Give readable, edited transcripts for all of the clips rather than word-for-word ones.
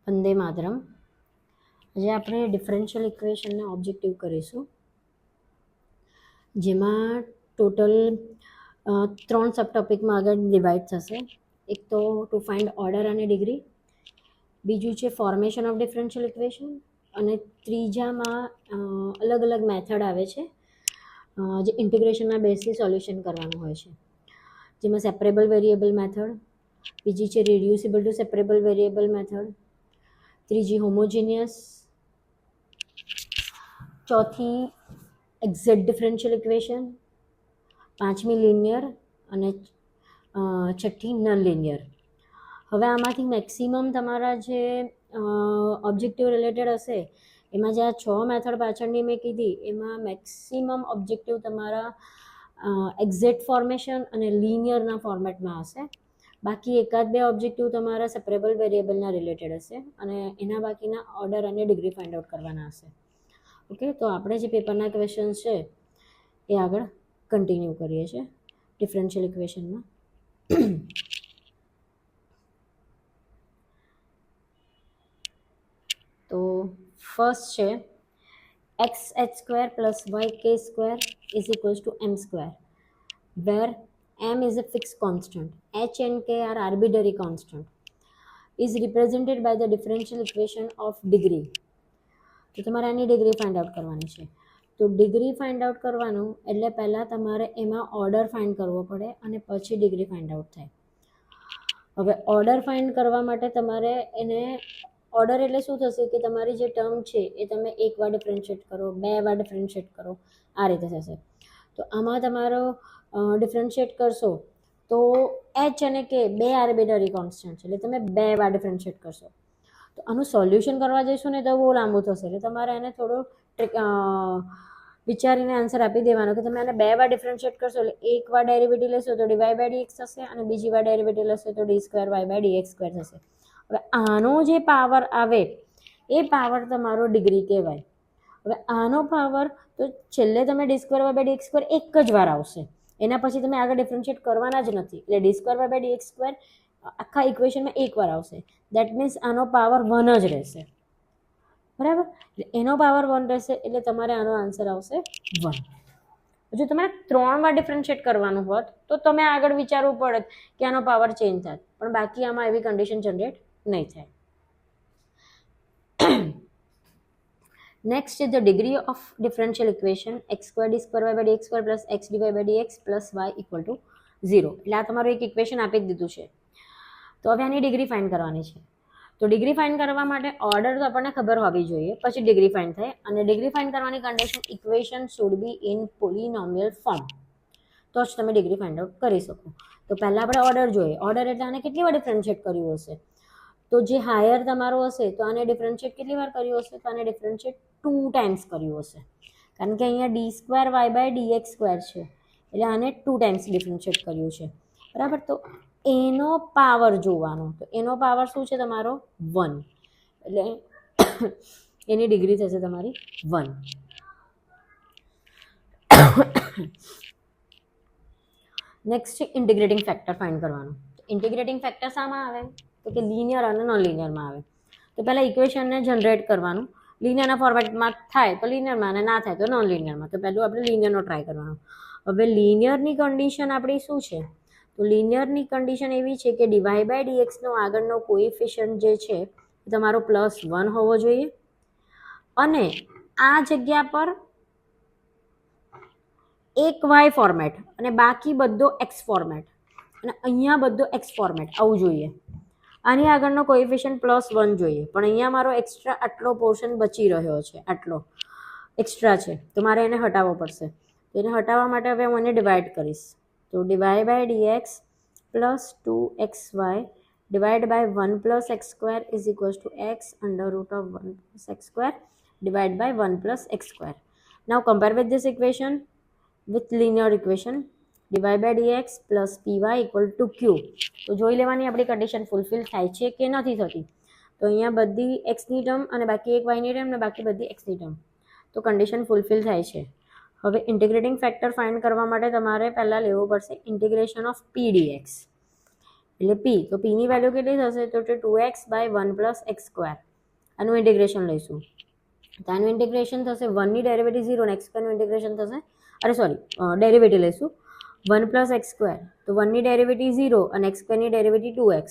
વંદે માતરમ. આજે આપણે differential ઇક્વેશનને objective કરીશું, જેમાં ટોટલ 3 સબ ટોપિકમાં આગળ ડિવાઈડ થશે. એક તો ટુ ફાઇન્ડ ઓર્ડર અને ડિગ્રી, બીજું છે ફોર્મેશન ઓફ ડિફરન્શિયલ ઇક્વેશન, અને ત્રીજામાં અલગ અલગ મેથડ આવે છે જે ઇન્ટિગ્રેશનના બેઝથી સોલ્યુશન કરવાનું હોય છે, જેમાં સેપરેબલ વેરિયેબલ મેથડ, બીજી છે રિડ્યુસિબલ ટુ સેપરેબલ વેરિયેબલ મેથડ, ત્રીજી હોમોજીનિયસ, ચોથી એક્ઝેક્ટ ડિફરન્શિયલ ઇક્વેશન, પાંચમી લિનિયર અને છઠ્ઠી નન લિનિયર. હવે આમાંથી મેક્સિમમ તમારા જે ઓબ્જેક્ટિવ રિલેટેડ હશે, એમાં જે આ 6 મેથડ પાછળની મેં કીધી, એમાં મેક્સિમમ ઓબ્જેક્ટિવ તમારા એક્ઝેક્ટ ફોર્મેશન અને લિનિયરના ફોર્મેટમાં હશે. બાકી એકાદ બે ઓબ્જેક્ટિવ તમારા સેપરેબલ વેરિયેબલના રિલેટેડ હશે, અને એના બાકીના ઓર્ડર અને ડિગ્રી ફાઇન્ડ આઉટ કરવાના હશે. ઓકે, તો આપણે જે પેપરના ક્વેશ્ચન્સ છે એ આગળ કન્ટિન્યુ કરીએ છીએ ડિફરન્શિયલ ઇક્વેશનમાં. તો ફર્સ્ટ છે x(h² + y(k² = m²), where m is a fixed constant, h and k are arbitrary constant, is represented by the differential equation of degree. તો તમારે આની ડિગ્રી ફાઇન્ડ આઉટ કરવાની છે. તો ડિગ્રી ફાઇન્ડ આઉટ કરવાનું એટલે પહેલાં તમારે એમાં ઓર્ડર ફાઇન્ડ કરવો પડે અને પછી ડિગ્રી ફાઇન્ડ આઉટ થાય. હવે ઓર્ડર ફાઇન્ડ કરવા માટે તમારે એને ઓર્ડર એટલે શું થશે કે તમારી જે ટર્મ છે એ તમે એકવાર ડિફરન્શિએટ કરો, 2 વાર ડિફરન્શિએટ કરો, આ રીતે થશે. તો આમાં તમારો ડિફરન્શિએટ કરશો તો એચ અને કે 2 આર્બિટરી કોન્સ્ટન્ટ છે, એટલે તમે 2 વાર ડિફરન્શિએટ કરશો. તો આનું સોલ્યુશન કરવા જઈશું ને તો બહુ લાંબુ થશે, એટલે તમારે એને થોડો વિચારીને આન્સર આપી દેવાનો કે તમે આને 2 વાર ડિફરન્શિએટ કરશો એટલે એક વાર ડેરિવેટિવ લેશો તો dy/dx થશે, અને બીજી વાર ડેરિવેટિવ લેશો તો d2y/dx² થશે. હવે આનો જે પાવર આવે એ પાવર તમારો ડિગ્રી કહેવાય. હવે આનો પાવર તો છેલ્લે તમે d2y/dx² એક જ વાર આવશે, એના પછી તમે આગળ ડિફરન્શિએટ કરવાના જ નથી, એટલે d2y/dx² આખા ઇક્વેશનમાં એક વાર આવશે. દેટ મીન્સ આનો પાવર 1 જ રહેશે, બરાબર? એનો પાવર 1 રહેશે એટલે તમારે આનો આન્સર આવશે 1. જો તમારે 3 વાર ડિફરન્શિએટ કરવાનું હોત તો તમે આગળ વિચારવું પડત કે આનો પાવર ચેન્જ થાય, પણ બાકી આમાં એવી કન્ડિશન જનરેટ નહીં થાય. Next is the degree of differential equation x² d2y/dx² plus x dy/dx plus y equal to 0. એટલે આ તમારું એક ઇક્વેશન આપી જ દીધું છે. તો હવે આની ડિગ્રી ફાઇન્ડ કરવાની છે. તો ડિગ્રી ફાઇન્ડ કરવા માટે ઓર્ડર તો આપણને ખબર હોવી જોઈએ, પછી ડિગ્રી ફાઇન્ડ થાય. અને ડિગ્રી ફાઇન્ડ કરવાની condition equation should be in પોલિનોમિયલ form, તો જ તમે ડિગ્રી ફાઇન્ડ આઉટ કરી શકો. તો પહેલાં આપણે ઓર્ડર જોઈએ. ઓર્ડર એટલે આને કેટલી વાર ડિફરન્શિએટ કર્યું હશે? તો જે હાયર તમારો હશે તો આને ડિફરન્શિએટ કેટલી વાર કર્યું હશે? તો આને ડિફરન્શિએટ 2 ટાઈમ્સ કર્યું હશે, કારણ કે અહીંયા d2y/dx² છે, એટલે આને 2 ટાઈમ્સ ડિફરન્શિએટ કર્યું છે, બરાબર? તો એનો પાવર જોવાનો, તો એનો પાવર શું છે તમારો? 1, એટલે એની ડિગ્રી થશે તમારી 1. નેક્સ્ટ છે ઇન્ટિગ્રેટિંગ ફેક્ટર ફાઇન્ડ કરવાનું. ઇન્ટિગ્રેટિંગ ફેક્ટર શામાં આવે? તો કે લિનિયર અને નોન લિનિયરમાં આવે. તો પહેલાં ઇક્વેશનને જનરેટ કરવાનું. લિનિયરના ફોર્મેટમાં થાય તો લિનિયરમાં, અને ના થાય તો નોન લિનિયરમાં. તો પહેલું આપણે લિનિયરનો ટ્રાય કરવાનો. હવે લિનિયરની કન્ડિશન આપણી શું છે? તો લિનિયરની કન્ડિશન એવી છે કે dy/dxનો આગળનો કોએફિશિયન્ટ જે છે એ તમારો +1 હોવો જોઈએ, અને આ જગ્યા પર એક y ફોર્મેટ અને બાકી બધો x ફોર્મેટ, અને અહીંયા બધો x ફોર્મેટ આવું જોઈએ. આની આગળનો કોએફિશિયન્ટ +1 જોઈએ, પણ અહીંયા મારો એક્સ્ટ્રા આટલો પોર્શન બચી રહ્યો છે, આટલો એક્સ્ટ્રા છે, તો મારે એને હટાવવો પડશે. તો એને હટાવવા માટે હવે હું એને ડિવાઈડ કરીશ. તો dy/dx + 2xy divided by 1 + x² is equals to x √1 + x² divided by 1 + x². Now compare with this equation with linear equation dy/dx plus py equal to q. તો જોઈ લેવાની આપણી કન્ડિશન ફૂલફિલ થાય છે કે નથી થતી. તો અહીંયા બધી એક્સની ટર્મ અને બાકી એક વાયની ટર્મ અને બાકી બધી એક્સની ટર્મ, તો કન્ડિશન ફૂલફિલ થાય છે. હવે ઇન્ટિગ્રેટિંગ ફેક્ટર ફાઇન્ડ કરવા માટે તમારે પહેલાં લેવું પડશે ઇન્ટિગ્રેશન ઓફ p dx. એટલે પી, તો પીની વેલ્યુ કેટલી થશે તો 2x/1 + x². આનું ઇન્ટિગ્રેશન લઈશું તો આનું ઇન્ટિગ્રેશન થશે 1 ની ડેરિવેટિવ 0 અને x² નું ઇન્ટિગ્રેશન થશે, અરે સોરી ડેરિવેટિવ લઈશું 1 + x², તો 1 ની ડેરિવેટિવ 0 અને x² ની ડેરિવેટિવ 2x,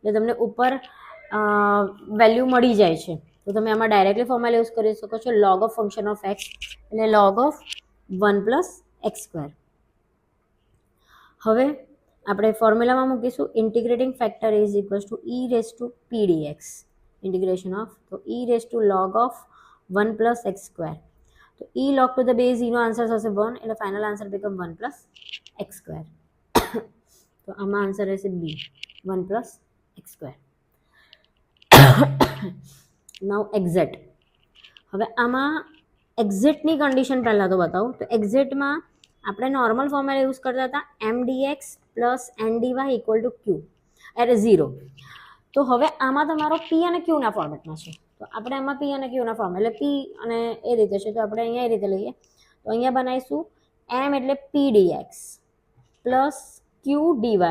એટલે તમને ઉપર વેલ્યુ મળી જાય છે. તો તમે આમાં ડાયરેક્ટલી ફોર્મ્યુલા યુઝ કરી શકો છો log of function of x એટલે log of 1 + x². હવે આપણે ફોર્મ્યુલામાં મૂકીશું integrating factor is equals two e⁻p dx, integration of તો e⁻log of 1 + x². તો e log to the base e નો આન્સર થશે 1, એટલે ફાઇનલ આન્સર બીકમ 1 + x². તો આમાં આન્સર રહેશે બી 1 + x². નાઉ એક્ઝેક્ટ. હવે આમાં એક્ઝેક્ટની કન્ડિશન પહેલાં તો બતાવું. તો એક્ઝેક્ટમાં આપણે નોર્મલ ફોર્મ્યુલા યુઝ કરતા હતા mdx + ndy = q એટલે 0. તો હવે આમાં તમારો p અને q ના ફોર્મેટમાં છે, તો આપણે આમાં p અને q ના ફોર્મ એટલે p અને એ રીતે છે, તો આપણે અહીંયા એ રીતે લઈએ. તો અહીંયા બનાવીશું m એટલે p dx + q dy =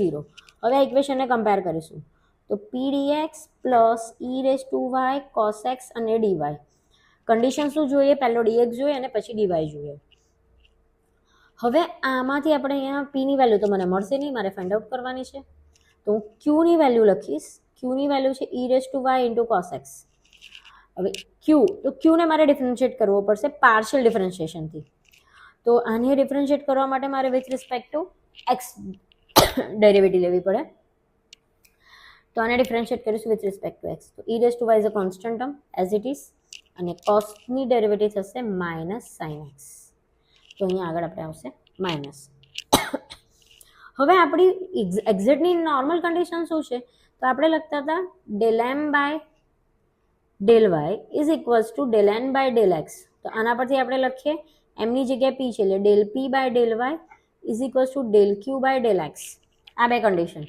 0. હવે આ ઇક્વેશનને કમ્પેર કરીશું. તો p dx + e⁻y cos x અને dy. કન્ડિશન શું જોઈએ? પહેલો dx જોઈએ અને પછી dy જોઈએ. હવે આમાંથી આપણે અહીંયા p ની વેલ્યુ તો મને મળશે નહીં, મારે ફાઇન્ડ આઉટ કરવાની છે. તો હું q ની વેલ્યુ લખીશ. q ની વેલ્યુ છે e⁻y × cos x. હવે q, તો q ને મારે ડિફરન્શિએટ કરવો પડશે પાર્શિયલ ડિફરન્શિએશનથી. તો આને ડિફરન્શિએટ કરવા માટે મારે with respect to x derivative લેવી પડે. તો આને ડિફરન્શિએટ કરીશું વિથ રિસ્પેક્ટ ટુ x. તો e⁻y is a constant term as it is, અને કોસની ડેરિવેટિવ થશે -sin x. તો અહીંયા આગળ આપણે આવશે માઇનસ. હવે આપણી એક્ઝેક્ટની નોર્મલ કન્ડિશન શું છે? તો આપણે લખતા હતા ∂m/∂y = ∂n/∂x. તો આના પરથી આપણે લખીએ એમની જગ્યાએ p છે એટલે ∂p/∂y = ∂q/∂x. આ બે કન્ડિશન.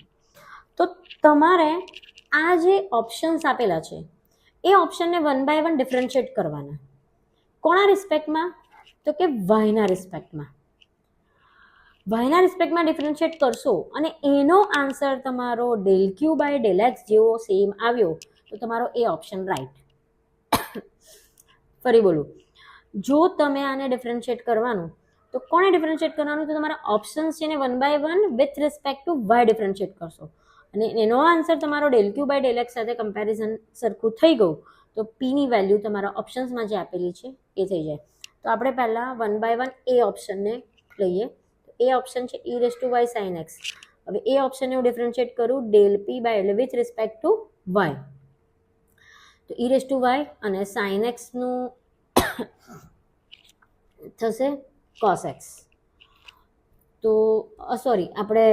તો તમારે આ જે ઓપ્શન્સ આપેલા છે એ ઓપ્શનને 1 by 1 ડિફરન્શિએટ કરવાના. કોના રિસ્પેક્ટમાં? તો કે વાયના રિસ્પેક્ટમાં. વાયના રિસ્પેક્ટમાં ડિફરન્શિએટ કરશો અને એનો આન્સર તમારો ∂q/∂x જેવો સેમ આવ્યો તો તમારો એ ઓપ્શન રાઈટ. ફરી બોલું, જો તમે આને ડિફરન્શિએટ કરવાનું તો કોને ડિફરન્શિએટ કરવાનું? તો તમારા ઓપ્શન્સ છે ને 1 by 1 with respect to y differentiate કરશો અને એનો આન્સર તમારો ∂q/∂x સાથે કમ્પેરિઝન સરખું થઈ ગયું તો પીની વેલ્યુ તમારા ઓપ્શન્સમાં જે આપેલી છે એ થઈ જાય. તો આપણે પહેલાં 1 by 1 એ ઓપ્શનને લઈએ. એ ઓપ્શન છે e⁻y sin x. હવે એ ઓપ્શનને હું ડિફરન્શિએટ કરું ∂p/ એટલે વિથ રિસ્પેક્ટ ટુ y. તો e⁻y અને sin x નું થશે cos x. તો સોરી, આપણે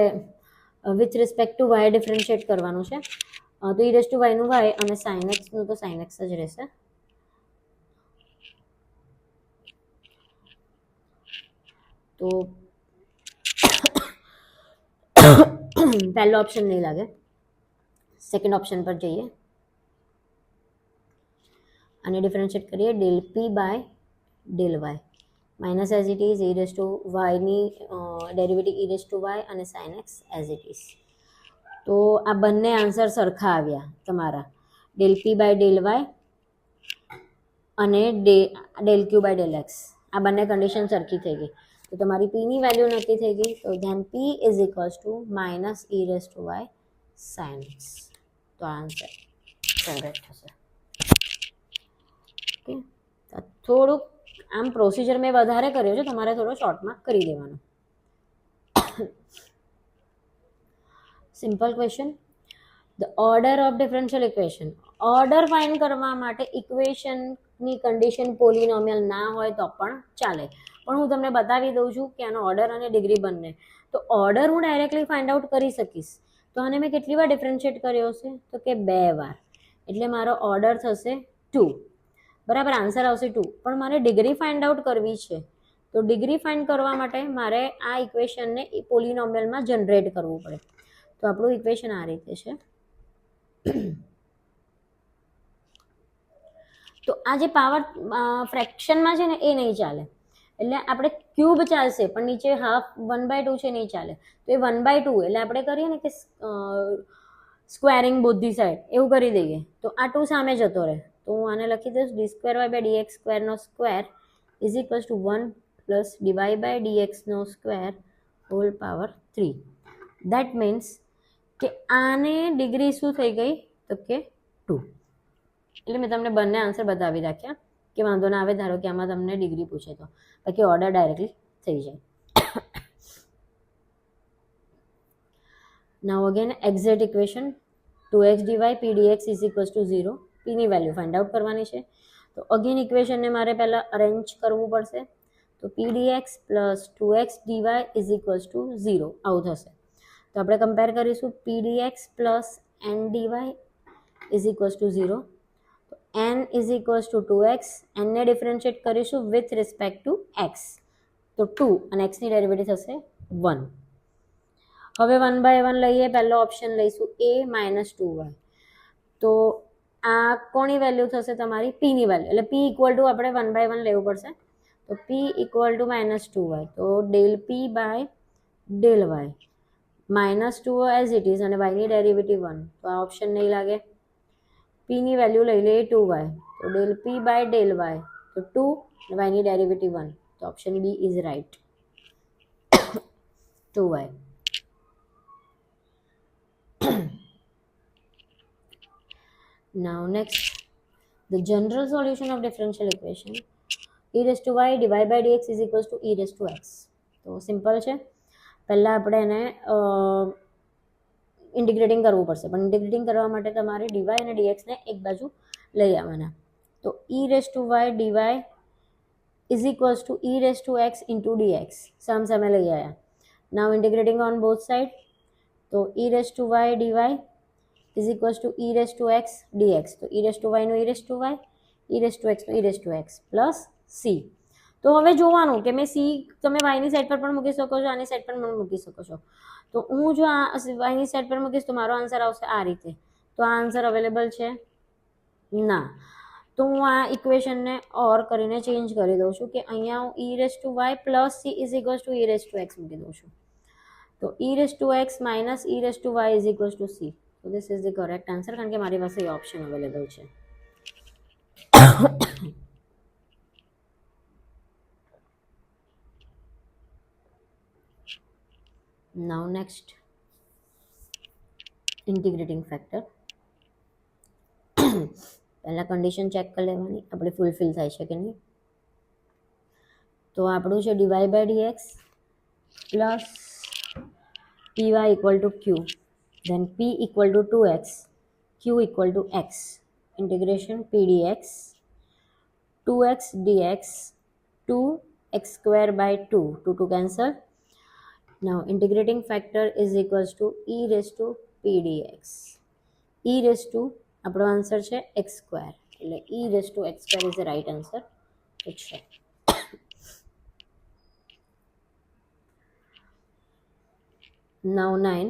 with respect to y differentiate કરવાનું છે. તો e⁻y નું y અને sin x નું તો sin x જ રહેશે. તો પહેલો ઓપ્શન નહીં લાગે, સેકન્ડ ઓપ્શન પર જઈએ અને ડિફરન્શિએટ કરીએ ∂p/∂y minus as it is e⁻y ની ડેરિવેટિવ e⁻y અને sin x as it is. તો આ બંને આન્સર સરખા આવ્યા તમારા ∂p/∂y અને ∂q/∂x. આ બંને કન્ડિશન સરખી થઈ ગઈ તો તમારી પીની વેલ્યુ નક્કી થઈ ગઈ. તો then p is equals to -e⁻y sin x. તો આન્સર જનરેટ થશે. ઓકે, થોડુંક આમ પ્રોસિજર મેં વધારે કર્યો છે, તમારે થોડો શોર્ટમાં કરી દેવાનો. Simple question. The order of differential equation. Order find કરવા માટે ઇક્વેશનની કન્ડિશન પોલિનોમિયલ ના હોય તો પણ ચાલે, પણ હું તમને બતાવી દઉં છું કે આનો ઓર્ડર અને ડિગ્રી બંને. તો ઓર્ડર હું ડાયરેક્ટલી ફાઇન્ડ આઉટ કરી શકીશ. તો આને મેં કેટલી વાર ડિફરન્શિએટ કર્યો છે? તો કે 2 વાર. એટલે મારો ઓર્ડર થશે 2. બરાબર, આન્સર આવશે 2. પણ મારે ડિગ્રી ફાઇન્ડ આઉટ કરવી છે. તો ડિગ્રી ફાઇન્ડ કરવા માટે મારે આ ઇક્વેશનને પોલિનોમિયલમાં જનરેટ કરવું પડે. તો આપણું ઇક્વેશન આ રીતે છે. તો આ જે પાવર ફ્રેક્શનમાં છે ને એ નહીં ચાલે. એટલે આપણે ક્યુબ ચાલશે પણ નીચે હાફ 1/2 છે નહીં ચાલે, તો એ 1/2 એટલે આપણે કરીએ ને કે સ્ક્વેરિંગ બોથ ધી સાઈડ એવું કરી દઈએ તો આ 2 સામે જતો રહે, તો હું આને લખી દઈશ d²/dx² નો square is equals to 1 plus dy/dx નો square whole power 3. That means કે આને ડિગ્રી શું થઈ ગઈ તો કે 2. એટલે મેં તમને બંને આન્સર બતાવી રાખ્યા કે વાંધો ના આવે, ધારો કે આમાં તમને ડિગ્રી પૂછે તો, બાકી ઓર્ડર ડાયરેક્ટલી થઈ જાય. Now again exact equation 2x dy p dx is equals to 0. p ની વેલ્યુ ફાઇન્ડ આઉટ કરવાની છે, તો અગેન ઇક્વેશનને મારે પહેલા અરેન્જ કરવું પડશે, તો p dx plus 2x dy is equals to 0 આવું થશે. તો આપણે કમ્પેર કરીશું p dx plus n dy is equals to 0. તો n is equals to 2x, n ને ડિફરન્શિએટ કરીશું વિથ રિસ્પેક્ટ ટુ x, તો 2 અને x ની ડેરિવેટિવ થશે 1. હવે 1/1 લઈએ, પહેલો ઓપ્શન લઈશું a માઇનસ 2y, તો આ કોની વેલ્યુ થશે તમારી p ની વેલ્યુ, એટલે p ઇક્વલ ટુ આપણે 1/1 લેવું પડશે, તો p equal two minus 2y, તો del p by del y minus 2 as it is અને y ની ડેરિવેટિવ 1, તો આ ઓપ્શન નહીં લાગે. p ની વેલ્યુ લઈ લઈએ 2y, તો del p by del y, તો 2 અને y ની ડેરિવેટિવ 1, તો option b is right 2y. Now next, the general solution of differential equation e raised to y dy by dx is equals to e raised to x. તો simple છે, પહેલાં આપણે એને integrating કરવું પડશે, પણ ઇન્ટિગ્રેટિંગ કરવા માટે તમારે dy અને dxને એક બાજુ લઈ આવવાના, તો e raised to y dy is equals to e raised to x into dx સામે લઈ આવ્યા. Now integrating on both side, તો e raised to y dy is equals to e raised to x dx, તો e raised to y નો e raised to y, e raised to x નો e raised to x plus c. તો હવે જોવાનું કે મેં c તમે y ની સાઈડ પર પણ મૂકી શકો છો, આની સાઈડ પર પણ મૂકી શકો છો, તો હું જો આ y ની સાઈડ પર મૂકીશ તો મારો આન્સર આવશે આ રીતે, તો આ આન્સર અવેલેબલ છે ના, તો હું આ ઇક્વેશનને ઓર કરીને ચેન્જ કરી દઉં છું કે અહીંયા હું e raised to y plus c is equals to e raised to x મૂકી દઉં છું, તો e raised to x minus e raised to y is equals to c. So this is the correct answer, કારણ કે મારી પાસે એ option available છે. Now next, integrating factor. પહેલા કન્ડિશન ચેક કરી લેવાની આપણે ફૂલફિલ થાય છે કે નહીં. તો આપણું છે dy by dx plus py equal to q, then p equal to 2x, q equal to x, integration p dx 2x dx 2x square by 2, 2 cancel. Now integrating factor is equals to e raised to p dx, e raised to આપણો answer છે x square, એટલે e raised to x square is the right answer. છે નાઉ 9,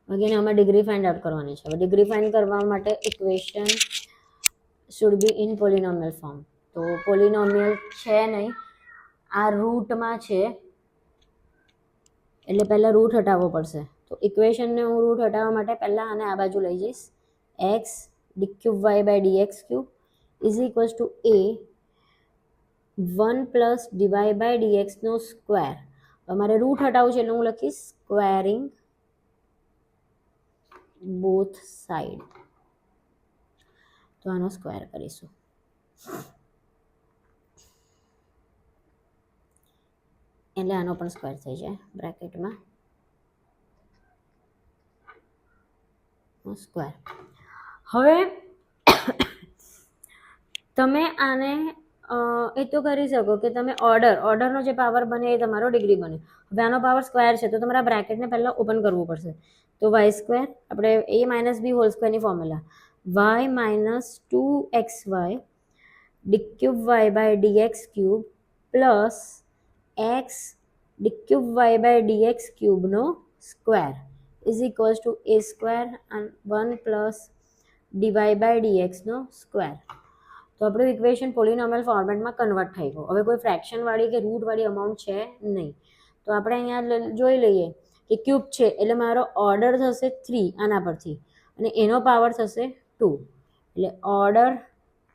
again આમાં degree find out કરવાની છે. હવે degree find કરવા માટે equation should be in પોલિનોમિયલ form, તો પોલિનોમિયલ છે નહીં, આ રૂટમાં છે, એટલે પહેલાં રૂટ હટાવવો પડશે. તો ઇક્વેશનને હું રૂટ હટાવવા માટે પહેલાં આને આ બાજુ લઈ જઈશ, x d³ y by dx cube is equals to a 1 plus dy by dx નો સ્ક્વેર. અમારે રૂટ હટાવવું છે એટલે હું લખીશ સ્ક્વેરિંગ બોથ સાઈડ, તો આનો સ્ક્વેર કરીશું. એટલે આનો પણ સ્ક્વેર થઈ જાય બ્રેકેટમાં સ્ક્વેર. હવે તમે આને એ તો કરી શકો કે તમે ઓર્ડરનો જે પાવર બને એ તમારો ડિગ્રી બને. હવે આનો પાવર સ્ક્વેર છે તો તમારા બ્રેકેટને પહેલાં ઓપન કરવું પડશે, તો વાય સ્ક્વેર આપણે a માઇનસ બી હોલ સ્ક્વેરની formula y minus 2xy d³ y by dx cube plus x d³ y by dx ક્યુબનો square is equals to a square અને 1 પ્લસ dy બાય dx નો square. તો આપણું equation પોલિનોમિયલ ફોર્મેટમાં convert થઈ ગયું. હવે કોઈ ફ્રેક્શનવાળી કે રૂટવાળી અમાઉન્ટ છે નહીં. તો આપણે અહીંયા જોઈ લઈએ કે ક્યુબ છે એટલે મારો ઓર્ડર થશે 3 આના પરથી અને એનો પાવર થશે 2. એટલે ઓર્ડર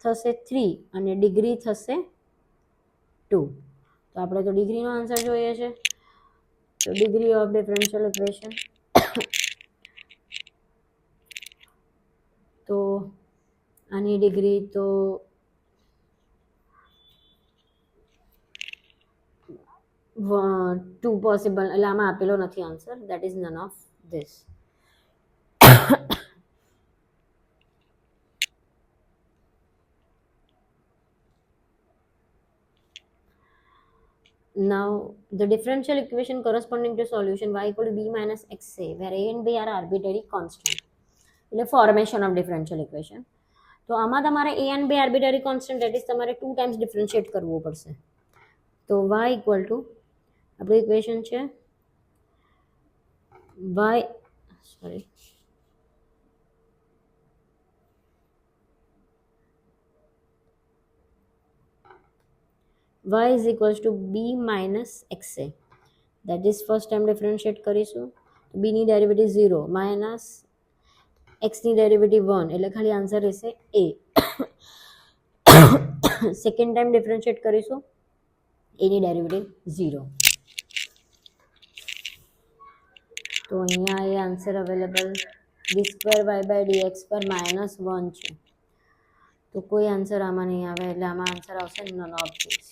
થશે 3 અને ડિગ્રી થશે 2. તો આપણે તો ડિગ્રીનો આન્સર જોઈએ છે. તો ડિગ્રી ઓફ ડિફરન્શિયલ ઇક્વેશન તો આની ડિગ્રી તો 2 પોસિબલ, એટલે આમાં આપેલો નથી answer. That is none of this. Now the differential equation corresponding to solution y equal to b minus xa where a and b are arbitrary constant. એટલે formation of differential equation. તો આમાં તમારે a and b arbitrary constant, that is તમારે 2 times differentiate કરવું પડશે. તો y equal two આપણું equation છે y is equals to b minus xa. that is first time differentiate કરીશું તો b ની ડેરિવેટિવ 0 માઇનસ x ની ડેરિવેટિવ 1 એટલે ખાલી આન્સર રહેશે a. સેકન્ડ ટાઈમ ડિફરન્શિએટ કરીશું a ની ડેરિવેટિવ 0. તો અહીંયા એ આન્સર અવેલેબલ d2y/dx² માઇનસ 1 છે. તો કોઈ આન્સર આમાં નહીં આવે એટલે આમાં આન્સર આવશે none of this.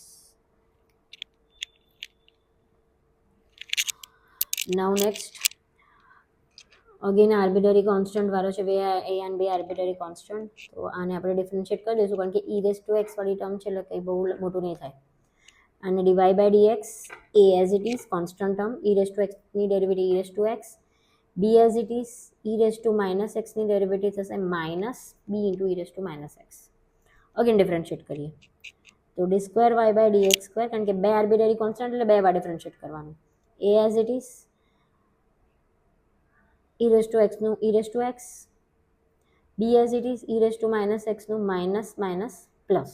Now next, again arbitrary constant વાળો છે, a and b arbitrary constant. તો આને આપણે ડિફરન્શિએટ કરી દઈશું કારણ કે e⁻x વાળી ટર્મ છે એટલે કંઈ બહુ મોટું નહીં થાય. અને dy/dx a as it is constant term, e⁻x ની derivative e⁻x, b as it is e⁻−x ની ડેરિવેટિવ થશે minus b into e⁻−x. Again differentiate કરીએ તો d2y/dx² કારણ કે બે આર્બિટરી કોન્સ્ટન્ટ એટલે બે વાર ડિફરન્શિએટ કરવાનું. a as it is e⁻x નું e⁻x, b as it is e⁻−x નું માઇનસ માઇનસ પ્લસ.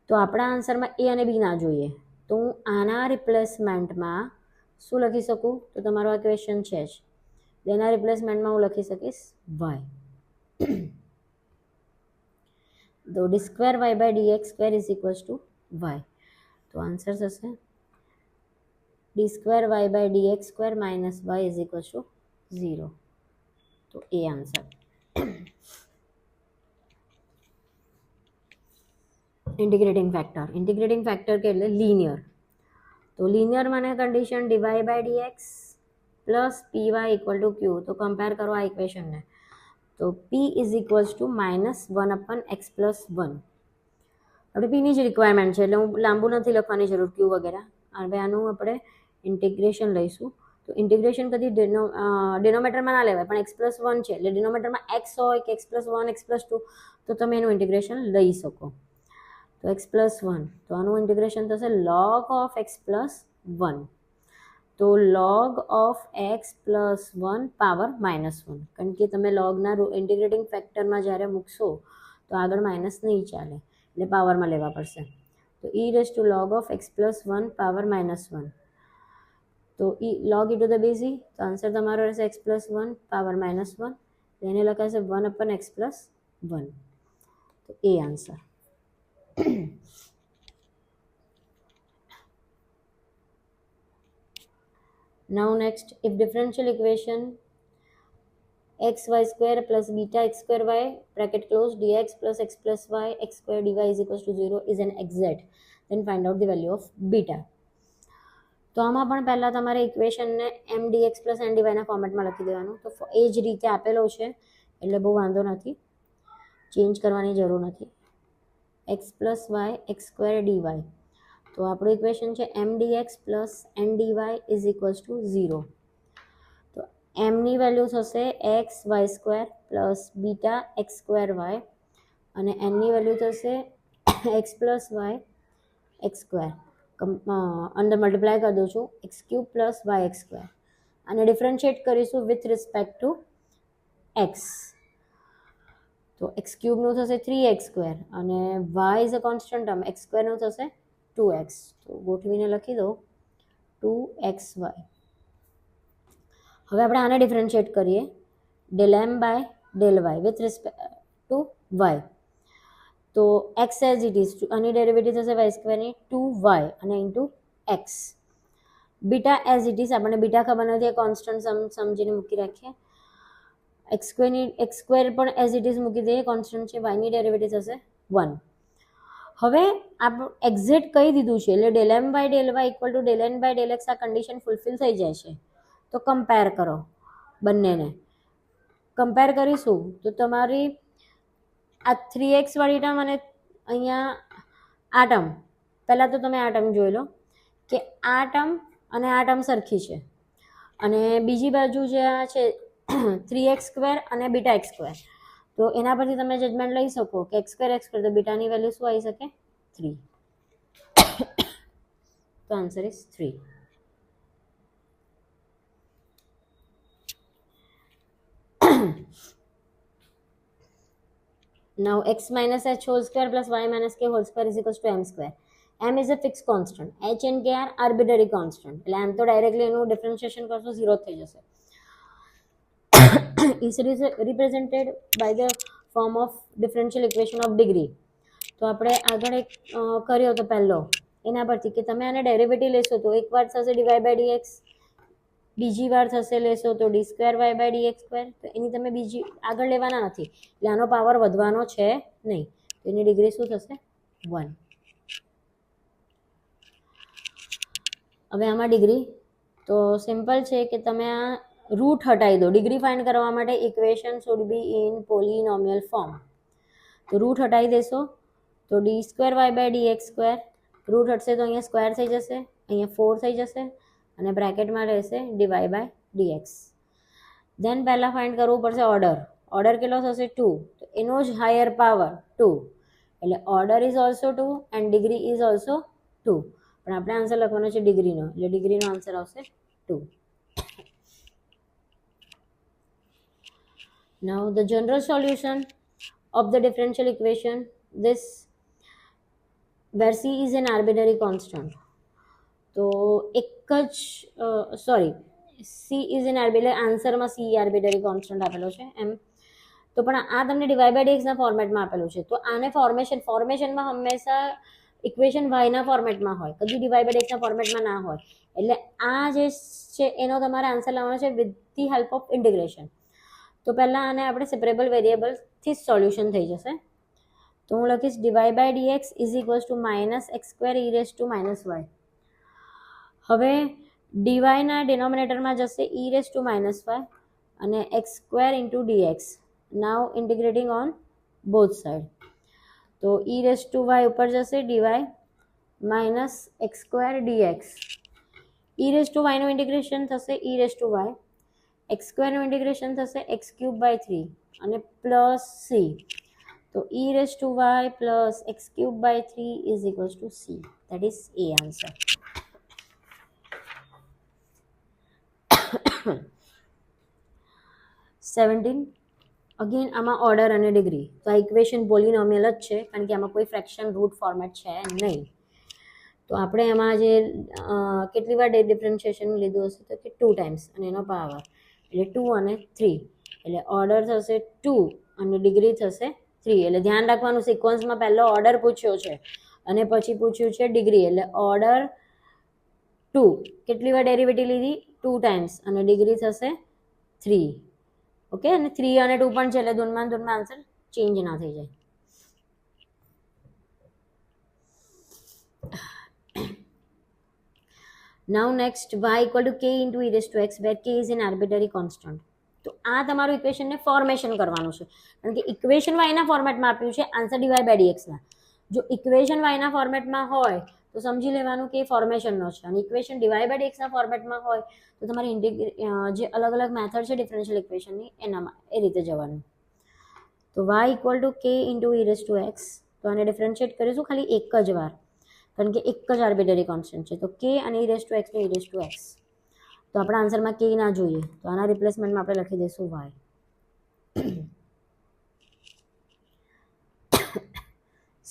તો આપણા આન્સરમાં a અને b ના જોઈએ તો હું આના રિપ્લેસમેન્ટમાં શું લખી શકું? તો તમારો આ ક્વેશ્ચન છે જ, એના રિપ્લેસમેન્ટમાં હું લખી શકીશ y. તો d2y/dx² is equals two y. તો આન્સર થશે d2y/dx² minus y is equals two 0. તો એ આન્સર. ઇન્ટિગ્રેટિંગ ફેક્ટર કે એટલે લિનિયર. તો લિનિયર મને condition dy/dx plus py equal to q. તો કમ્પેર કરો આ ઇક્વેશનને. તો p is equals two -1/x + 1. આપણે p ની જ રિક્વાયરમેન્ટ છે એટલે હું લાંબુ નથી લખવાની જરૂર q વગેરે. હવે આનું આપણે ઇન્ટિગ્રેશન લઈશું. તો ઇન્ટિગ્રેશન કદી ડિનોમિનેટરમાં ના લેવાય, પણ x + 1 છે એટલે ડિનોમિનેટરમાં x હોય કે x + 1 x + 2 તો તમે એનું ઇન્ટિગ્રેશન લઈ શકો. તો x + 1, તો આનું ઇન્ટિગ્રેશન થશે log of x + 1. તો log of x + 1 પાવર -1, કારણ કે તમે લોગના ઇન્ટિગ્રેટિંગ ફેક્ટરમાં જ્યારે મૂકશો તો આગળ માઇનસ નહીં ચાલે એટલે પાવરમાં લેવા પડશે. તો e⁻log of x + 1 પાવર -1. તો log e to the base e, તો આન્સર તમારો રહેશે x + 1 પાવર -1. એને લખાશે 1/x + 1. તો એ answer. Now next, if differential equation xy² plus beta x²y bracket close dx plus x plus y x² dy is equals to 0 is an exact, then find out the value of beta. તો આમાં પણ પહેલાં તમારે ઇક્વેશનને mdx plus ndy ના ફોર્મેટમાં લખી દેવાનું. તો એ જ રીતે આપેલો છે એટલે બહુ વાંધો નથી, ચેન્જ કરવાની જરૂર નથી. x plus y x² dy. તો આપણું ઇક્વેશન છે mdx plus ndy is equals to 0. તો m ની વેલ્યુ થશે xy² plus બીટા x²y અને n ની વેલ્યુ થશે x plus y x². અંદર મલ્ટીપ્લાય કરી દઉં છું x³ plus yx². અને ડિફરન્શિએટ કરીશું વિથ રિસ્પેક્ટ ટુ x. તો એક્સ ક્યુબનું થશે 3x² અને y is a constant term x² નું થશે 2x. તો ગોઠવીને લખી દો 2xy. હવે આપણે આને ડિફરન્શિએટ કરીએ del m by del y with respect to y. તો x એઝ ઇટ ઇઝ, આની ડેરિવેટિવ થશે y² ની 2y અને into x. Beta as it is, આપણને બીટા ખબર નથી, કોન્સ્ટન્ટ સમજીને મૂકી રાખીએ. x² પણ એઝ ઇટ ઇઝ મૂકી દઈએ, કોન્સ્ટન્ટ છે. y ની ડેરિવેટિવ થશે 1. હવે આપણે એક્ઝેક્ટ કહી દીધું છે એટલે del m by del y equal to del n by del x આ કન્ડિશન ફૂલફિલ થઈ જાય છે. તો કમ્પેર કરો બંનેને. કમ્પેર કરીશું તો તમારી આ 3x વાળી ટર્મ અને અહીંયા આ ટર્મ, પહેલાં તો તમે આ ટર્મ જોઈ લો કે આ ટર્મ અને આ ટર્મ સરખી છે. અને બીજી બાજુ જે આ છે 3x² અને બીટા x², તો એના પરથી તમે જજમેન્ટ લઈ શકો કે x² તો બીટાની વેલ્યુ શું આવી શકે? 3. તો answer is 3. Now x minus h whole square plus y minus k whole square is equals to m square. M is a fixed constant. H and k are arbitrary constant. એટલે આમ તો directly એનું differentiation કરશો 0 થઈ જશે. is represented by the form of differential equation of degree. તો આપણે આગળ એક કર્યો તો પહેલો એના પરથી કે તમે આને ડેરિવેટિવ લેશો તો એક વાર થશે dy by dx, બીજી વાર થશે લેશો તો d² y by dx². તો એની તમે બીજી આગળ લેવાના નથી એટલે આનો પાવર વધવાનો છે નહીં. તો એની ડિગ્રી શું થશે? 1. હવે આમાં ડિગ્રી તો સિમ્પલ છે કે તમે આ રૂટ હટાવી દો. ડિગ્રી ફાઇન્ડ કરવા માટે equation should be in પોલિનોમિયલ form. તો રૂટ હટાવી દેશો તો d² y by dx², route હટશે તો અહીંયા સ્ક્વેર થઈ જશે, અહીંયા 4 થઈ જશે અને બ્રેકેટમાં રહેશે dy by dx. દેન પહેલાં ફાઇન્ડ કરવું પડશે ઓર્ડર. ઓર્ડર કેટલો થશે? 2. તો એનો જ હાયર પાવર 2 એટલે order is also 2 and degree is also 2. પણ આપણે આન્સર લખવાનો છે ડિગ્રીનો એટલે ડિગ્રીનો આન્સર આવશે 2. Now the general solution of the differential equation, this where c is an arbitrary constant. તો એક જ c is an arbitrary, આન્સરમાં c arbitrary constant આપેલો છે એમ. તો પણ આ તમને dy by dx ના ફોર્મેટમાં આપેલું છે. તો આને ફોર્મેશનમાં હંમેશા ઇક્વેશન y ના ફોર્મેટમાં હોય, કદી dy by dx ના ફોર્મેટમાં ના હોય. એટલે આ જે છે એનો તમારે આન્સર લાવવાનો છે with the help of integration. તો પહેલાં આને આપણે સેપરેબલ વેરિયેબલથી જ સોલ્યુશન થઈ જશે. તો હું લખીશ dy by dx is equals to -x² e rays two -y. હવે dy ના ડિનોમિનેટરમાં જશે e રેઝ ટુ -y અને x² into dx. Now integrating on both side. તો e રેઝ ટુ y ઉપર જશે dy -x² dx. e rays two y નું integration થશે e rays two y, x² નું ઇન્ટિગ્રેશન થશે x³/3 અને plus c. તો e rays two y plus x³/3 is equals to c. That is a answer. Again આમાં order અને degree. તો આ ઇક્વેશન પોલિનોમિયલ જ છે કારણ કે આમાં કોઈ ફ્રેક્શન રૂટ ફોર્મેટ છે નહીં. તો આપણે એમાં જે કેટલી વાર ડિફરન્શિએશન લીધું હશે તો કે 2 ટાઈમ્સ અને એનો પાવર એટલે 2 અને 3 એટલે ઓર્ડર થશે 2 અને ડિગ્રી થશે 3. એટલે ધ્યાન રાખવાનું સિક્વન્સમાં પહેલો ઓર્ડર પૂછ્યો છે અને પછી પૂછ્યું છે ડિગ્રી. એટલે ઓર્ડર 2 કેટલી વાર ડેરિવેટિવ લીધી? 2 ટાઈમ્સ અને ડિગ્રી થશે 3. ઓકે, અને 3 અને 2 પણ છે એટલે ધૂનમાં આન્સર ચેન્જ ના થઈ જાય. Now next y equal to k into e raised to x where k is an arbitrary constant. તો આ તમારું ઇક્વેશનને ફોર્મેશન કરવાનું છે કારણ કે ઇક્વેશન y ના ફોર્મેટમાં આપ્યું છે આન્સર dy by dx ના. જો ઇક્વેશન y ના ફોર્મેટમાં હોય તો સમજી લેવાનું કે ફોર્મેશનનો છે અને ઇક્વેશન dy by dx ના ફોર્મેટમાં હોય તો તમારે જે અલગ અલગ મેથડ છે ડિફરન્શિયલ ઇક્વેશનની એનામાં એ રીતે જવાનું. તો y equal to k into e raised to x. તો આને ડિફરન્શિએટ કરીશું ખાલી એક જ વાર કારણ કે એક જ આર્બિટરી કોન્સ્ટન્ટ છે. તો k અને e રેઝ ટુ x ને e રેઝ ટુ x. તો આપણા આન્સરમાં k ના જોઈએ તો આના રિપ્લેસમેન્ટમાં આપણે લખી દઈશું y.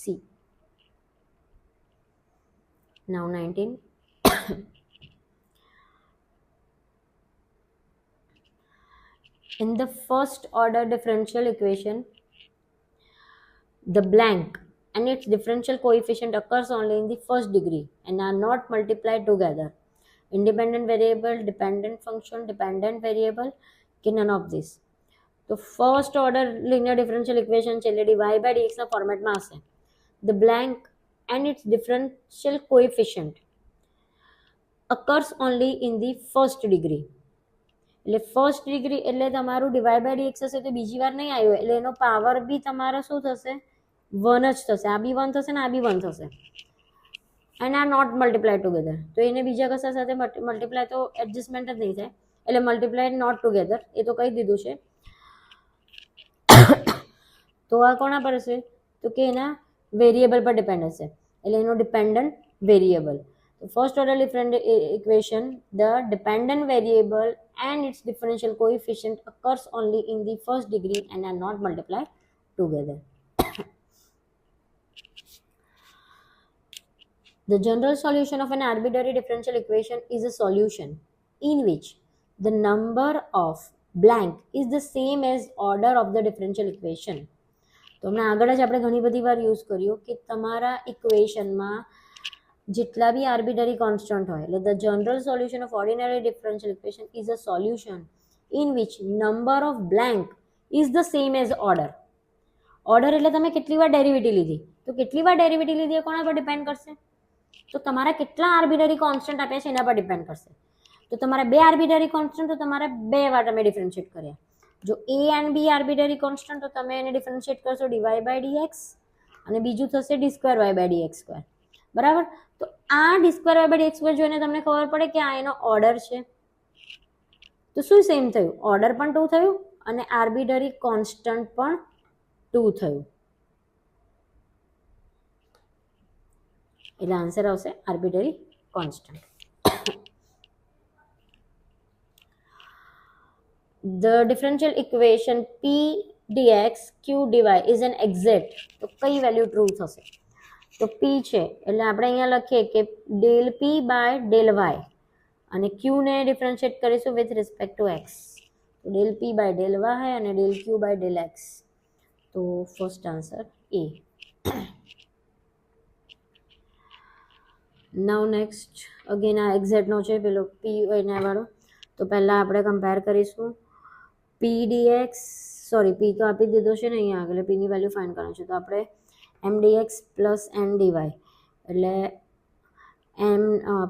C. Now 19. In the first order differential equation, the blank and its differential coefficient occurs only in the first degree and are not multiplied together. Independent variable, dependent function, dependent variable, કે none of this. તો first order linear differential equation છે એટલે dy by dx ના ફોર્મેટમાં હશે. The blank and its differential coefficient occurs only in the first degree. એટલે first degree એટલે તમારું dy by dx હશે તો બીજી વાર નહીં આવ્યો એટલે એનો પાવર બી તમારો શું થશે? 1 જ થશે. આ બી 1 થશે ને આ બી 1 થશે. And are not multiply together. તો એને બીજા કશા સાથે મલ્ટીપ્લાય તો એડજસ્ટમેન્ટ જ નહીં થાય એટલે મલ્ટીપ્લાય નોટ ટુગેધર એ તો કહી દીધું છે. તો આ કોના પર હશે? તો કે એના વેરિયેબલ પર ડિપેન્ડ હશે એટલે એનો ડિપેન્ડન્ટ વેરિયેબલ. તો first order different equation, the dependent variable and its differential coefficient occurs only in the first degree and are not multiplied together. The general solution of an arbitrary differential equation is a solution in which the number of blank is the same as order of the differential equation. તો હમણાં આગળ જ આપણે ઘણી બધી વાર use કર્યું કે તમારા ઇક્વેશનમાં જેટલા બી આર્બિટરી કોન્સ્ટન્ટ હોય એટલે the general solution of ordinary differential equation is a solution in which number of blank is the same as order. Order એટલે તમે કેટલી વાર ડેરિવેટિવ લીધી, તો કેટલી વાર ડેરિવેટિવ લીધી એ કોના પર ડિપેન્ડ કરશે? તો તમારા કેટલા આર્બિટરી કોન્સ્ટન્ટ આપ્યા છે એના પર ડિપેન્ડ કરશે. તો તમારા બે આર્બિટરી કોન્સ્ટન્ટ તો તમારે બે વાર તમે ડિફરન્શિએટ કર્યા. જો એ એન્ડ બી આર્બિટરી કોન્સ્ટન્ટ તો તમે એને ડિફરન્શિએટ કરશો dy by dx અને બીજું થશે d square y by dx square. બરાબર? તો આ d square y by dx square જોઈને તમને ખબર પડે કે આ એનો ઓર્ડર છે. તો શું સેમ થયું? ઓર્ડર પણ 2 થયું અને આર્બિટરી કોન્સ્ટન્ટ પણ 2 થયું. એટલે આન્સર આવશે arbitrary constant. The differential equation p dx q dy is an exact. તો કઈ વેલ્યુ ટ્રુ થશે? તો p છે એટલે આપણે અહીંયા લખીએ કે del p by del y અને q ને ડિફરન્શિએટ કરીશું વિથ રિસ્પેક્ટ ટુ x. તો del p by del y અને del q by del x. તો first answer A. Now next again આ એક્ઝેક્ટનો છે પેલો p એના વાળો. તો પહેલાં આપણે કમ્પેર કરીશું p dx, સોરી p તો આપી દીધો છે ને અહીંયા આગળ, p ની વેલ્યુ ફાઇન્ડ કરવાની છે. તો આપણે m dx plus n dy એટલે m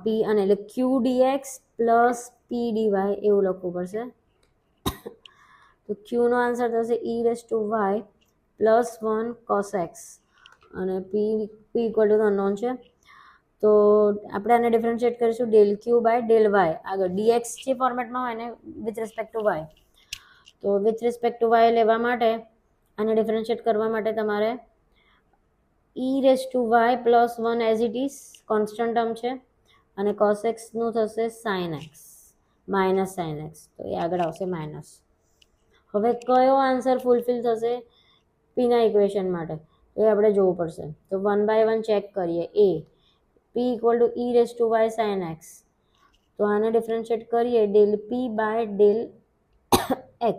p અને એટલે q dx plus p dy એવું લખવું પડશે. તો q નો આન્સર થશે e rays two y plus 1 cos x અને p ઇક્વલ ટુ અનનોન છે. તો આપણે આને ડિફરન્શિએટ કરીશું del q by del y. આગળ dx જે ફોર્મેટમાં હોય ને વિથ રિસ્પેક્ટ ટુ y. તો વિથ રિસ્પેક્ટ ટુ y લેવા માટે આને ડિફરન્શિએટ કરવા માટે તમારે e rays two y plus 1 as it is constant term છે અને cos x નું થશે sin x minus sin x. તો એ આગળ આવશે માઇનસ. હવે કયો આન્સર ફૂલફિલ થશે p ના ઇક્વેશન માટે તો એ આપણે જોવું પડશે. તો 1 બાય 1 ચેક કરીએ. a p equal to e rays two y sin x. તો આને ડિફરન્શિએટ કરીએ del p by del x.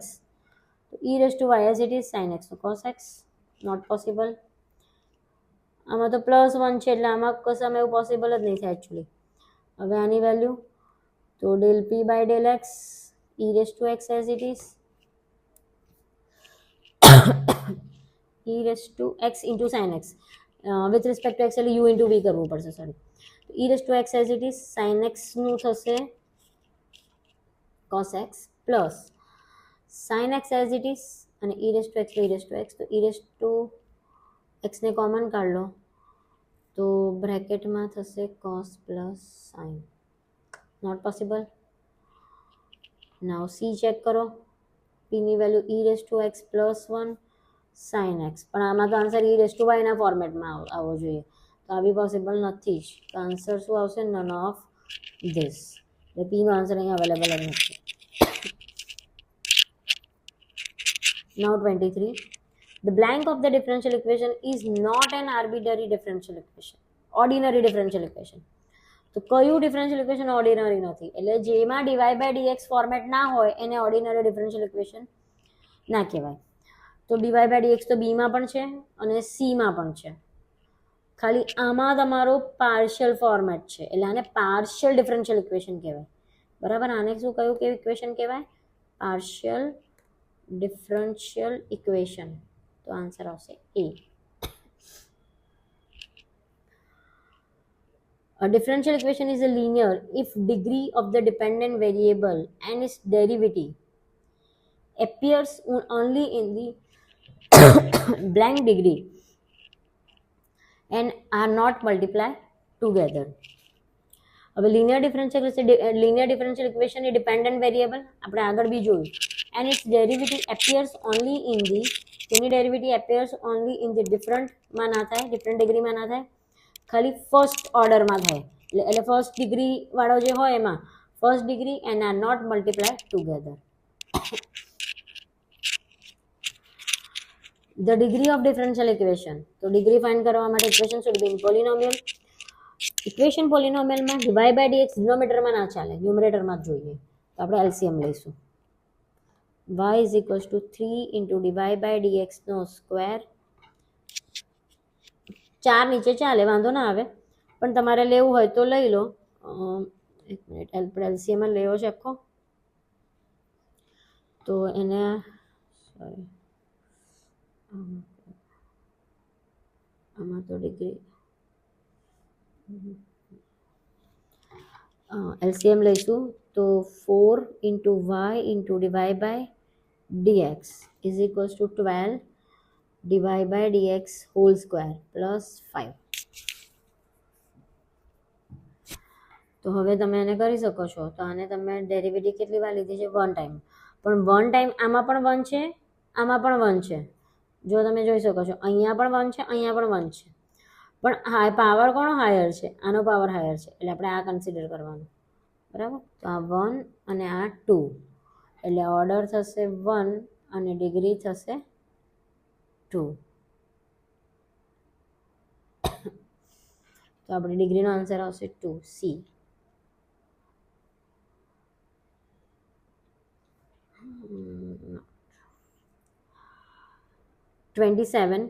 તો e rays two y as it is sin x. તો cos x નોટ પોસિબલ. આમાં તો પ્લસ 1 છે એટલે આમાં કશામાં એવું પોસિબલ જ નહીં થાય એકચ્યુઅલી. હવે આની વેલ્યુ તો del p by del x e rays to x as it is e rays to x into sin x with respect to x એટલે u ઇન્ટુ v કરવું પડશે. Sorry. e rays to x as it is sin x નું થશે cos x plus sin x as it is અને e rays to x તો e rays to x. તો e rays to x ને common કાઢ લો તો બ્રેકેટમાં થશે cos plus sin. Not possible. Now c check કરો. p ની value e rays to x plus 1 sin x. પણ આમાં તો answer e rays two y ના ફોર્મેટમાં આવવો જોઈએ. તો આ બી પોસિબલ નથી જ. તો આન્સર શું આવશે? None of this. એટલે p નો આન્સર અહીંયા અવેલેબલ જ નથી. નાવ 23. The blank of the differential equation is not an arbitrary differential equation, ordinary differential equation. તો કયું ડિફરન્શિયલ ઇક્વેશન ઓર્ડિનરી નથી, એટલે જેમાં ડીવાય બાય ડીએક્સ ફોર્મેટ ના હોય એને ઓર્ડિનરી ડિફરન્શિયલ ઇક્વેશન ના કહેવાય. તો ડીવાય બાય ડીએક્સ તો બીમાં પણ છે અને સીમાં પણ છે, ખાલી આમાં તમારો પાર્શિયલ ફોર્મેટ છે એટલે આને પાર્શિયલ ડિફરન્શિયલ ઇક્વેશન કહેવાય. બરાબર, આને શું કહ્યું કે ઇક્વેશન કહેવાય? Partial differential equation. તો આન્સર આવશે એ. A differential equation is a linear if degree of the dependent variable and its derivative appears only in the blank degree and are not multiplied together. હવે linear differential equation એ dependent variable આપણે આગળ બી જોયું, and its derivative appears only in the, તેની derivative appears only in the different માં ના થાય, different degree માં ના થાય, ખાલી ફર્સ્ટ ઓર્ડરમાં થાય, એટલે ફર્સ્ટ ડિગ્રી વાળો જે હોય એમાં first degree and are not multiply together. The degree of differential equation, તો ડિગ્રી ફાઇન્ડ કરવા માટે equation should be in polynomial. Equation પોલિનોમિયલમાં ડિવાઇડ બાય ડીએક્સ ડિનોમિનેટરમાં ના ચાલે, ન્યુમરેટરમાં જ જોઈએ. તો આપણે એલસીએમ લઈશું. y is equals to 3 into divide by dx નો સ્ક્વેર. 4 નીચે ચાલે, વાંધો ના આવે, પણ તમારે લેવું હોય તો લઈ લો. એક મિનિટ, એલસીએમ લેવો છે આખો, તો એને સોરી આમાં તો ડિગ્રી એલસીએમ લઈશું. તો 4 into y into divide by dx is equals to 12 divide by dx whole square plus 5. તો હવે તમે એને કરી શકો છો. તો આને તમે ડેરિવેટિવ કેટલી વાર લીધી છે? 1 ટાઈમ. પણ 1 ટાઈમ આમાં પણ 1 છે, આમાં પણ 1 છે. જો તમે જોઈ શકો છો અહીંયા પણ 1 છે, અહીંયા પણ 1 છે, પણ પાવર કોનો હાયર છે? આનો પાવર હાયર છે, એટલે આપણે આ કન્સિડર કરવાનું. બરાબર, તો આ 1 અને આ 2, એટલે ઓર્ડર થશે 1 અને ડિગ્રી થશે 2. તો આપણી ડિગ્રીનો આન્સર આવશે 2, સી. No. 27.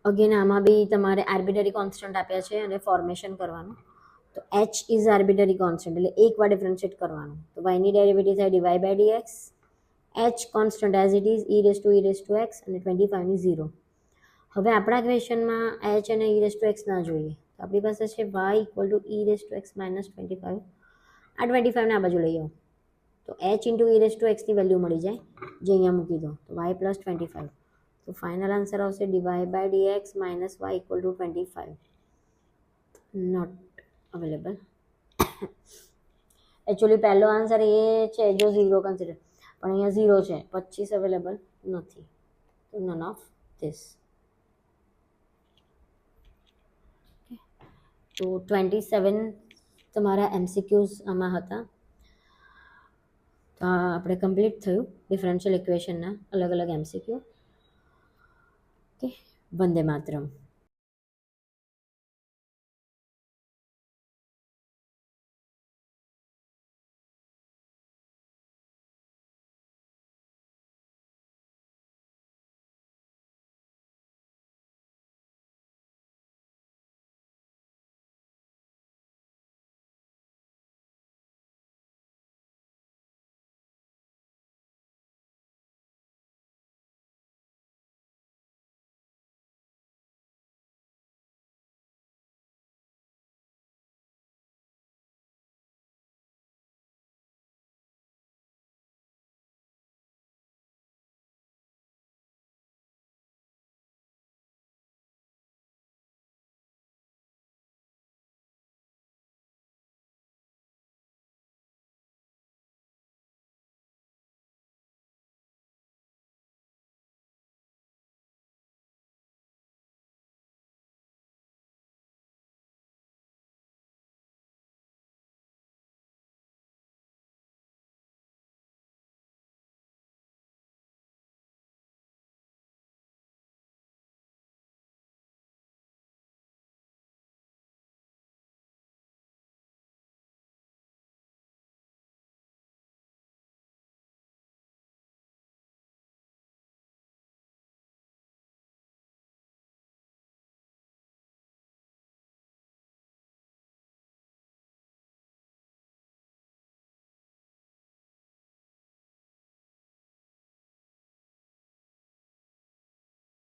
અગેન આમાં બી તમારે આર્બિટરી કોન્સ્ટન્ટ આપ્યા છે અને ફોર્મેશન કરવાનું. તો h ઇઝ આર્બિટરી કોન્સ્ટન્ટ, એટલે એકવાર ડિફરન્શિએટ કરવાનું. તો yની ડેરિવેટિવ થાય divide by dx, h constant as it is e⁻x અને 25 ની 0. હવે આપણા ક્વેશ્ચનમાં h અને e⁻x ના જોઈએ, તો આપણી પાસે છે y equal two e⁻x minus 25. આ 25 ને આ બાજુ લઈ આવો, તો h ઇન્ટુ e⁻x ની વેલ્યુ મળી જાય, જે અહીંયા મૂકી દો, તો y પ્લસ 25. તો ફાઇનલ આન્સર આવશે divide by dx minus y equal to 25. Not available. Actually પહેલો આન્સર એ છે જો 0 કન્સિડર, પણ અહીંયા 0 છે, 25 અવેલેબલ નથી. તો નન ઓફ ધીસ. તો 27 તમારા એમસીક્યુઝ આમાં હતા. તો આપણે કમ્પ્લીટ થયું ડિફરન્શિયલ ઇક્વેશનના અલગ અલગ એમસીક્યુ. ઓકે, વંદે માતરમ.